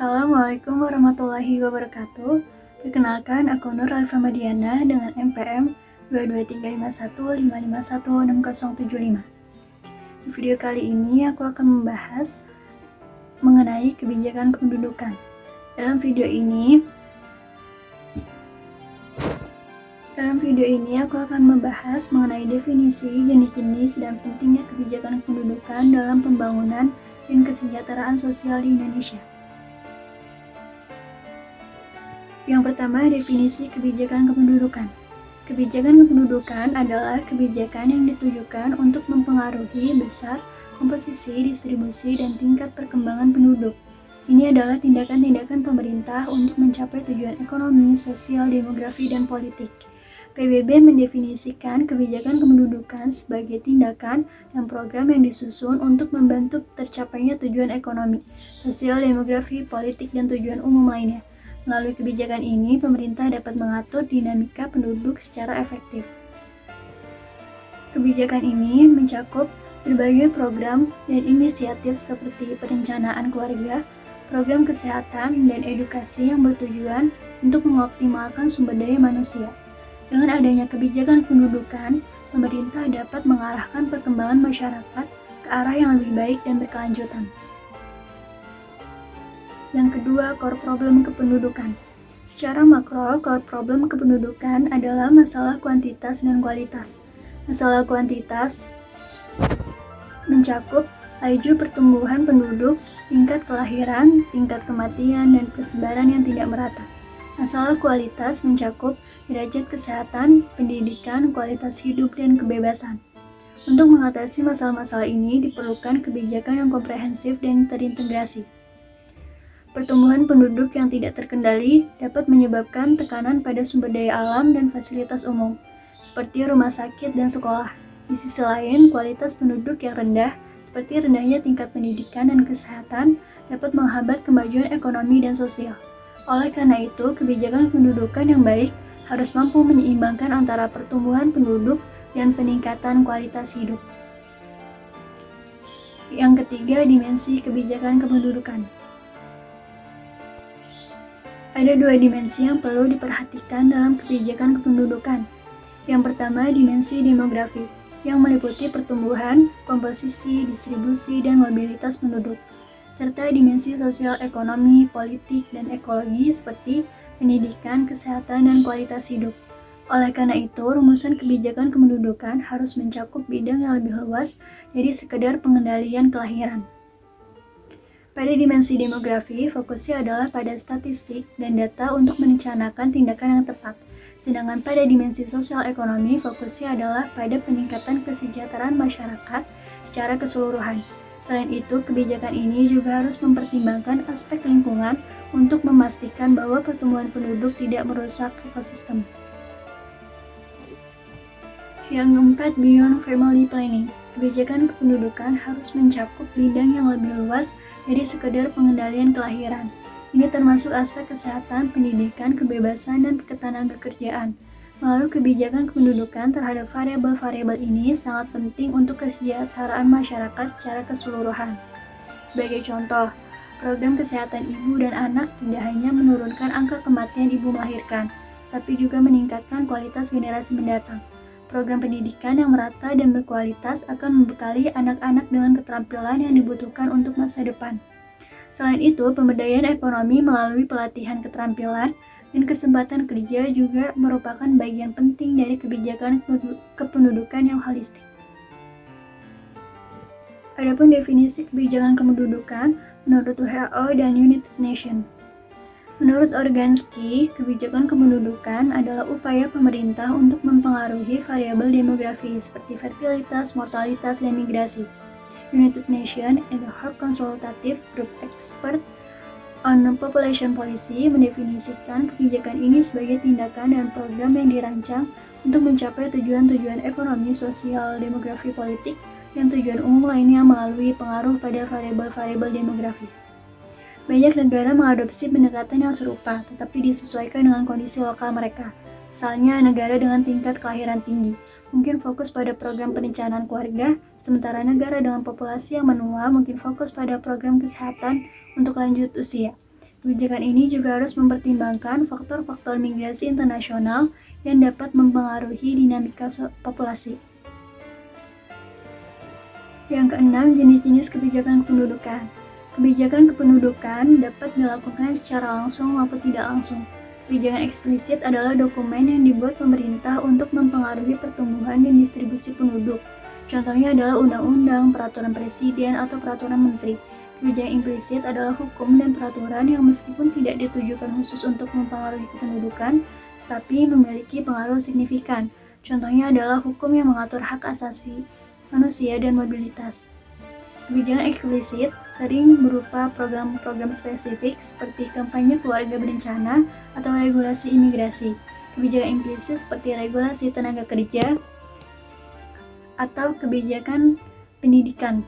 Assalamualaikum warahmatullahi wabarakatuh. Perkenalkan, aku Nur Alfa Madiana dengan NPM 22351551605. Di video kali ini aku akan membahas mengenai kebijakan kependudukan. Dalam video ini aku akan membahas mengenai definisi, jenis-jenis, dan pentingnya kebijakan kependudukan dalam pembangunan dan kesejahteraan sosial di Indonesia. Yang pertama, definisi kebijakan kependudukan. Kebijakan kependudukan adalah kebijakan yang ditujukan untuk mempengaruhi besar, komposisi, distribusi, dan tingkat perkembangan penduduk. Ini adalah tindakan-tindakan pemerintah untuk mencapai tujuan ekonomi, sosial, demografi, dan politik. PBB mendefinisikan kebijakan kependudukan sebagai tindakan dan program yang disusun untuk membantu tercapainya tujuan ekonomi, sosial, demografi, politik, dan tujuan umum lainnya. Melalui kebijakan ini, pemerintah dapat mengatur dinamika penduduk secara efektif. Kebijakan ini mencakup berbagai program dan inisiatif seperti perencanaan keluarga, program kesehatan, dan edukasi yang bertujuan untuk mengoptimalkan sumber daya manusia. Dengan adanya kebijakan pendudukan, pemerintah dapat mengarahkan perkembangan masyarakat ke arah yang lebih baik dan berkelanjutan. Yang kedua, core problem kependudukan. Secara makro, core problem kependudukan adalah masalah kuantitas dan kualitas. Masalah kuantitas mencakup laju pertumbuhan penduduk, tingkat kelahiran, tingkat kematian, dan persebaran yang tidak merata. Masalah kualitas mencakup derajat kesehatan, pendidikan, kualitas hidup, dan kebebasan. Untuk mengatasi masalah-masalah ini diperlukan kebijakan yang komprehensif dan terintegrasi. Pertumbuhan penduduk yang tidak terkendali dapat menyebabkan tekanan pada sumber daya alam dan fasilitas umum, seperti rumah sakit dan sekolah. Di sisi lain, kualitas penduduk yang rendah, seperti rendahnya tingkat pendidikan dan kesehatan, dapat menghambat kemajuan ekonomi dan sosial. Oleh karena itu, kebijakan pendudukan yang baik harus mampu menyeimbangkan antara pertumbuhan penduduk dan peningkatan kualitas hidup. Yang ketiga, dimensi kebijakan kependudukan. Ada dua dimensi yang perlu diperhatikan dalam kebijakan kependudukan. Yang pertama, dimensi demografi, yang meliputi pertumbuhan, komposisi, distribusi, dan mobilitas penduduk, serta dimensi sosial ekonomi, politik, dan ekologi seperti pendidikan, kesehatan, dan kualitas hidup. Oleh karena itu, rumusan kebijakan kependudukan harus mencakup bidang yang lebih luas dari sekedar pengendalian kelahiran. Pada dimensi demografi, fokusnya adalah pada statistik dan data untuk merencanakan tindakan yang tepat. Sedangkan pada dimensi sosial ekonomi, fokusnya adalah pada peningkatan kesejahteraan masyarakat secara keseluruhan. Selain itu, kebijakan ini juga harus mempertimbangkan aspek lingkungan untuk memastikan bahwa pertumbuhan penduduk tidak merusak ekosistem. Yang keempat, beyond family planning. Kebijakan kependudukan harus mencakup bidang yang lebih luas dari sekedar pengendalian kelahiran. Ini termasuk aspek kesehatan, pendidikan, kebebasan, dan ketenagakerjaan. Melalui kebijakan kependudukan terhadap variabel-variabel ini sangat penting untuk kesejahteraan masyarakat secara keseluruhan. Sebagai contoh, program kesehatan ibu dan anak tidak hanya menurunkan angka kematian ibu melahirkan, tapi juga meningkatkan kualitas generasi mendatang. Program pendidikan yang merata dan berkualitas akan membekali anak-anak dengan keterampilan yang dibutuhkan untuk masa depan. Selain itu, pemberdayaan ekonomi melalui pelatihan keterampilan dan kesempatan kerja juga merupakan bagian penting dari kebijakan kependudukan yang holistik. Adapun definisi kebijakan kependudukan menurut WHO dan United Nations. Menurut Organski, kebijakan kependudukan adalah upaya pemerintah untuk mempengaruhi variabel demografi seperti fertilitas, mortalitas, dan migrasi. United Nations ad hoc consultative group expert on population policy mendefinisikan kebijakan ini sebagai tindakan dan program yang dirancang untuk mencapai tujuan-tujuan ekonomi, sosial, demografi, politik, dan tujuan umum lainnya melalui pengaruh pada variabel-variabel demografi. Banyak negara mengadopsi pendekatan yang serupa, tetapi disesuaikan dengan kondisi lokal mereka. Misalnya, negara dengan tingkat kelahiran tinggi mungkin fokus pada program perencanaan keluarga, sementara negara dengan populasi yang menua mungkin fokus pada program kesehatan untuk lanjut usia. Kebijakan ini juga harus mempertimbangkan faktor-faktor migrasi internasional yang dapat mempengaruhi dinamika populasi. Yang keenam, jenis-jenis kebijakan kependudukan. Kebijakan kependudukan dapat dilakukan secara langsung maupun tidak langsung. Kebijakan eksplisit adalah dokumen yang dibuat pemerintah untuk mempengaruhi pertumbuhan dan distribusi penduduk. Contohnya adalah undang-undang, peraturan presiden, atau peraturan menteri. Kebijakan implisit adalah hukum dan peraturan yang meskipun tidak ditujukan khusus untuk mempengaruhi kependudukan, tapi memiliki pengaruh signifikan. Contohnya adalah hukum yang mengatur hak asasi manusia dan mobilitas. Kebijakan eksplisit sering berupa program-program spesifik seperti kampanye keluarga berencana atau regulasi imigrasi. Kebijakan implisit seperti regulasi tenaga kerja atau kebijakan pendidikan.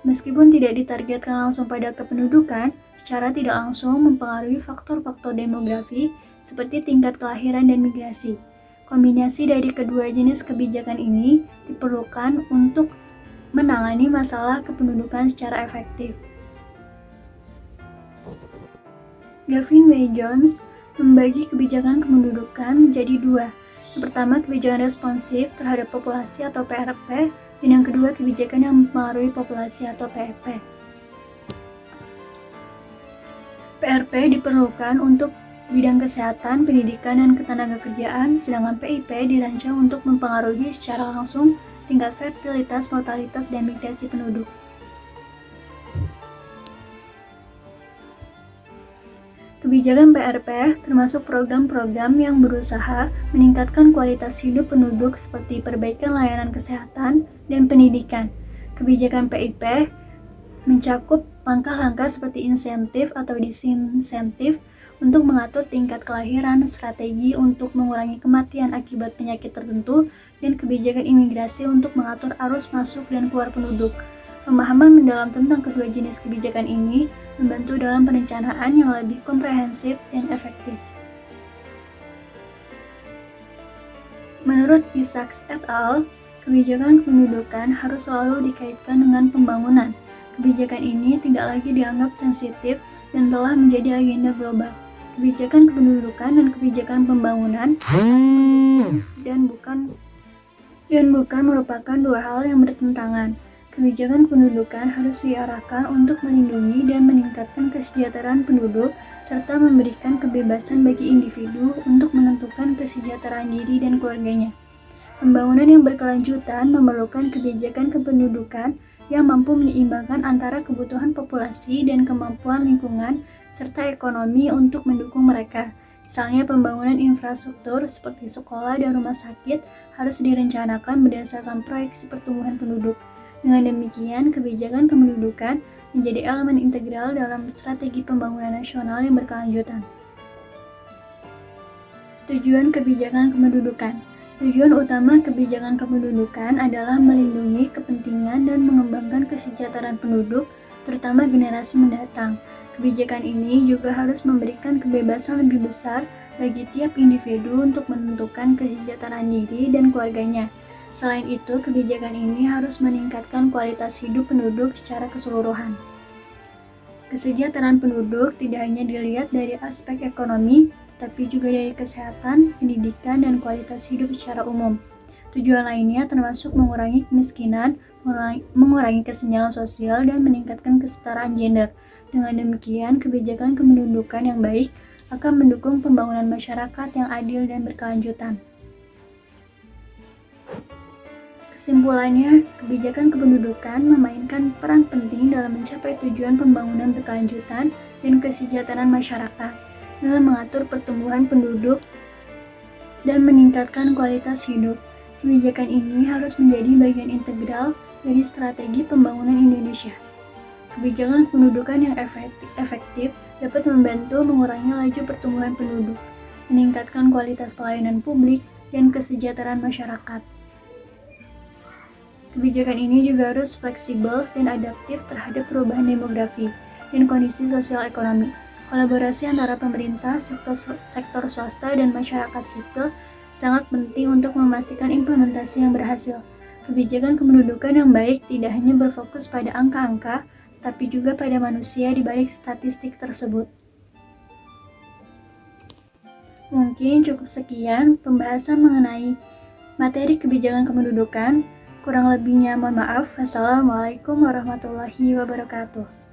Meskipun tidak ditargetkan langsung pada kependudukan, secara tidak langsung mempengaruhi faktor-faktor demografi seperti tingkat kelahiran dan migrasi. Kombinasi dari kedua jenis kebijakan ini diperlukan untuk menangani masalah kependudukan secara efektif. Gavin W. Jones membagi kebijakan kependudukan menjadi dua. Yang pertama, kebijakan responsif terhadap populasi atau PRP, dan yang kedua, kebijakan yang mempengaruhi populasi atau PEP. PRP diperlukan untuk bidang kesehatan, pendidikan, dan ketenagakerjaan, sedangkan PIP dirancang untuk mempengaruhi secara langsung tingkat fertilitas, mortalitas, dan migrasi penduduk. Kebijakan PRP termasuk program-program yang berusaha meningkatkan kualitas hidup penduduk seperti perbaikan layanan kesehatan dan pendidikan. Kebijakan PIP mencakup langkah-langkah seperti insentif atau disinsentif untuk mengatur tingkat kelahiran, strategi untuk mengurangi kematian akibat penyakit tertentu, dan kebijakan imigrasi untuk mengatur arus masuk dan keluar penduduk. Pemahaman mendalam tentang kedua jenis kebijakan ini membantu dalam perencanaan yang lebih komprehensif dan efektif. Menurut Isaacs et al., kebijakan kependudukan harus selalu dikaitkan dengan pembangunan. Kebijakan ini tidak lagi dianggap sensitif dan telah menjadi agenda global. Kebijakan kependudukan dan kebijakan pembangunan dan bukan merupakan dua hal yang bertentangan. Kebijakan pendudukan harus diarahkan untuk melindungi dan meningkatkan kesejahteraan penduduk serta memberikan kebebasan bagi individu untuk menentukan kesejahteraan diri dan keluarganya. Pembangunan yang berkelanjutan memerlukan kebijakan kependudukan yang mampu menyeimbangkan antara kebutuhan populasi dan kemampuan lingkungan serta ekonomi untuk mendukung mereka. Misalnya pembangunan infrastruktur seperti sekolah dan rumah sakit harus direncanakan berdasarkan proyeksi pertumbuhan penduduk. Dengan demikian, kebijakan kependudukan menjadi elemen integral dalam strategi pembangunan nasional yang berkelanjutan. Tujuan kebijakan kependudukan. Tujuan utama kebijakan kependudukan adalah melindungi kepentingan dan mengembangkan kesejahteraan penduduk, terutama generasi mendatang. Kebijakan ini juga harus memberikan kebebasan lebih besar bagi tiap individu untuk menentukan kesejahteraan diri dan keluarganya. Selain itu, kebijakan ini harus meningkatkan kualitas hidup penduduk secara keseluruhan. Kesejahteraan penduduk tidak hanya dilihat dari aspek ekonomi, tapi juga dari kesehatan, pendidikan, dan kualitas hidup secara umum. Tujuan lainnya termasuk mengurangi kemiskinan, mengurangi kesenjangan sosial, dan meningkatkan kesetaraan gender. Dengan demikian, kebijakan kependudukan yang baik akan mendukung pembangunan masyarakat yang adil dan berkelanjutan. Kesimpulannya, kebijakan kependudukan memainkan peran penting dalam mencapai tujuan pembangunan berkelanjutan dan kesejahteraan masyarakat dengan mengatur pertumbuhan penduduk dan meningkatkan kualitas hidup. Kebijakan ini harus menjadi bagian integral dari strategi pembangunan Indonesia. Kebijakan kependudukan yang efektif dapat membantu mengurangi laju pertumbuhan penduduk, meningkatkan kualitas pelayanan publik, dan kesejahteraan masyarakat. Kebijakan ini juga harus fleksibel dan adaptif terhadap perubahan demografi dan kondisi sosial ekonomi. Kolaborasi antara pemerintah, sektor swasta, dan masyarakat sipil sangat penting untuk memastikan implementasi yang berhasil. Kebijakan kependudukan yang baik tidak hanya berfokus pada angka-angka, tapi juga pada manusia di balik statistik tersebut. Mungkin cukup sekian pembahasan mengenai materi kebijakan kependudukan. Kurang lebihnya mohon maaf. Wassalamualaikum warahmatullahi wabarakatuh.